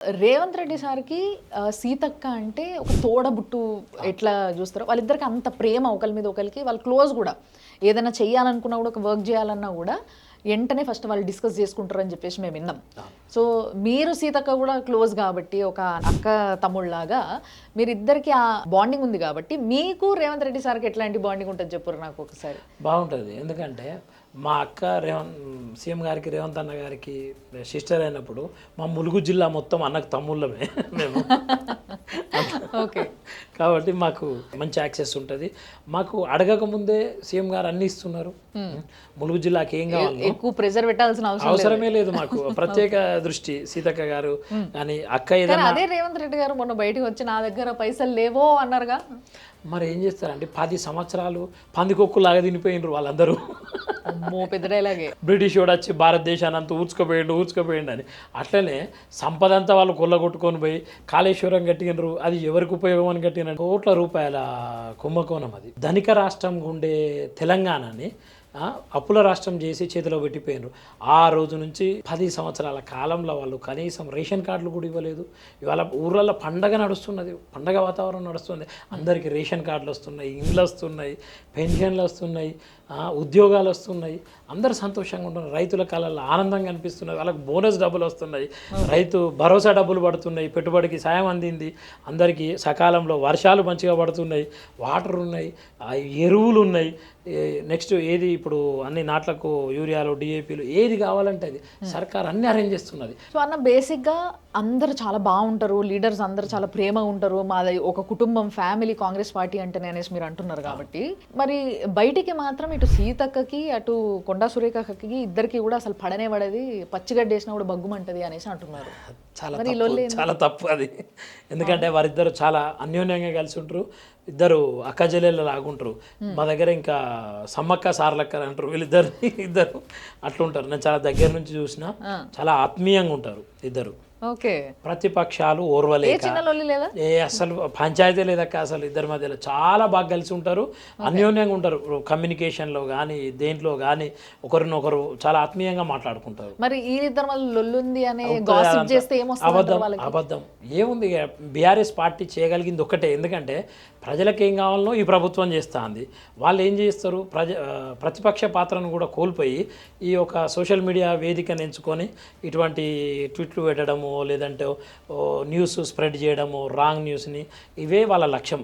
రేవంత్ రెడ్డి సార్‌కి సీతక్క అంటే ఒక తోడబుట్టు ఎట్లా చూస్తారో వాళ్ళిద్దరికి అంత ప్రేమ ఒకరి మీద ఒకరికి వాళ్ళు క్లోజ్ కూడా. ఏదైనా చేయాలనుకున్నా కూడా ఒక వర్క్ చేయాలన్నా కూడా వెంటనే ఫస్ట్ వాళ్ళు డిస్కస్ చేసుకుంటారని చెప్పేసి మేము విన్నాం. సో మీరు సీతక్క కూడా క్లోజ్ కాబట్టి ఒక అక్క తమ్ముళ్ళలాగా మీరిద్దరికి ఆ బాండింగ్ ఉంది కాబట్టి మీకు రేవంత్ రెడ్డి సార్‌కి ఎట్లాంటి బాండింగ్ ఉంటుంది చెప్పురు నాకు ఒకసారి. బాగుంటుంది. ఎందుకంటే మా అక్క సీఎం గారికి రేవంత్ అన్న గారికి సిస్టర్ అయినప్పుడు మా ములుగు జిల్లా మొత్తం అన్నకు తమ్ముళ్ళమే మేము. ఓకే. కాబట్టి మాకు మంచి యాక్సెస్ ఉంటుంది. మాకు అడగక ముందే సీఎం గారు అన్ని ఇస్తున్నారు. ములుగు జిల్లాకి ఏం కావాలి ఎక్కువ ప్రెజర్ పెట్టాల్సిన అవసరమే లేదు. మాకు ప్రత్యేక దృష్టి సీతక్క గారు కానీ అక్క ఏదైనా అదే రేవంత్ రెడ్డి గారు మొన్న బయటకు వచ్చి నా దగ్గర పైసలు లేవో అన్నారుగా. మరి ఏం చేస్తారంటే 10 సంవత్సరాలు పందికొక్కులాగా తినిపోయినరు వాళ్ళందరూ. పెద్ద డైలాగే. బ్రిటిష్ వాడు వచ్చి భారతదేశాన్ని అంతా ఊడ్చుకుపోయిండు అని. అట్లనే సంపద అంతా వాళ్ళు కొల్లగొట్టుకొని పోయి కాళేశ్వరం కట్టినరు. అది ఎవరికి ఉపయోగం అని కట్టిన కోట్ల రూపాయల కుంభకోణం. అది ధనిక రాష్ట్రం ఉండే తెలంగాణని అప్పుల రాష్ట్రం చేసి చేతిలో పెట్టిపోయినారు. ఆ రోజు నుంచి 10 సంవత్సరాల కాలంలో వాళ్ళు కనీసం రేషన్ కార్డులు కూడా ఇవ్వలేదు. ఇవాళ ఊర్లలో పండగ నడుస్తున్నది, పండగ వాతావరణం నడుస్తుంది. అందరికీ రేషన్ కార్డులు వస్తున్నాయి, ఇండ్లు వస్తున్నాయి, పెన్షన్లు వస్తున్నాయి, ఉద్యోగాలు వస్తున్నాయి. అందరూ సంతోషంగా ఉంటున్నారు. రైతుల కళల్లో ఆనందంగా అనిపిస్తున్నది. వాళ్ళకి బోనస్ డబ్బులు వస్తున్నాయి, రైతు భరోసా డబ్బులు పడుతున్నాయి, పెట్టుబడికి సాయం అందింది, అందరికీ సకాలంలో వర్షాలు మంచిగా పడుతున్నాయి, వాటర్ ఉన్నాయి, ఎరువులు ఉన్నాయి. నెక్స్ట్ ఏది ఇప్పుడు అన్ని నాట్లకు యూరియాలు డిఏపీలు ఏది కావాలంటే అది సర్కార్ అన్ని అరేంజ్ చేస్తున్నది. సో అన్న బేసిక్గా అందరూ చాలా బాగుంటారు, లీడర్స్ అందరూ చాలా ప్రేమగా ఉంటారు, మాది ఒక కుటుంబం ఫ్యామిలీ కాంగ్రెస్ పార్టీ అంటేనే అనేసి మీరు అంటున్నారు కాబట్టి మరి బయటికి మాత్రం ఇటు సీతక్కకి అటు కొండా సురేఖకి ఇద్దరికి కూడా అసలు పడనే పడేది, పచ్చిగడ్డ వేసినా కూడా బగ్గుమంటది అనేసి అంటున్నారు. చాలా తప్పు అది. ఎందుకంటే వారిద్దరు చాలా అన్యోన్యంగా కలిసి ఉంటారు. ఇద్దరు అక్క చెల్లెళ్ళు లాగుంటారు. మా దగ్గర ఇంకా సమ్మక్క సార్లక్క అంటారు. ఇద్దరు అట్లుంటారు. నేను చాలా దగ్గర నుంచి చూసిన, చాలా ఆత్మీయంగా ఉంటారు ఇద్దరు. ఓకే. ప్రతిపక్షాలు ఓర్వలేక అసలు పంచాయతీ లేదక్క. అసలు ఇద్దరి మధ్యలో చాలా బాగా కలిసి ఉంటారు, అన్యోన్యంగా ఉంటారు. కమ్యూనికేషన్లో కానీ దేంట్లో కానీ ఒకరినొకరు చాలా ఆత్మీయంగా మాట్లాడుకుంటారు. మరి ఈ ఇద్దరు మళ్ళీ లొల్లుంది అనే గాసిప్ చేస్తే అబద్ధం ఏముంది. బీఆర్ఎస్ పార్టీ చేయగలిగింది ఒక్కటే. ఎందుకంటే ప్రజలకు ఏం కావాలనో ఈ ప్రభుత్వం చేస్తుంది. వాళ్ళు ఏం చేస్తారు, ప్రతిపక్ష పాత్రను కూడా కోల్పోయి ఈ యొక్క సోషల్ మీడియా వేదికను ఎంచుకొని ఇటువంటి ట్వీట్లు పెట్టడము, లేదంటే న్యూస్ స్ప్రెడ్ చేయడము, రాంగ్ న్యూస్ని, ఇవే వాళ్ళ లక్ష్యం.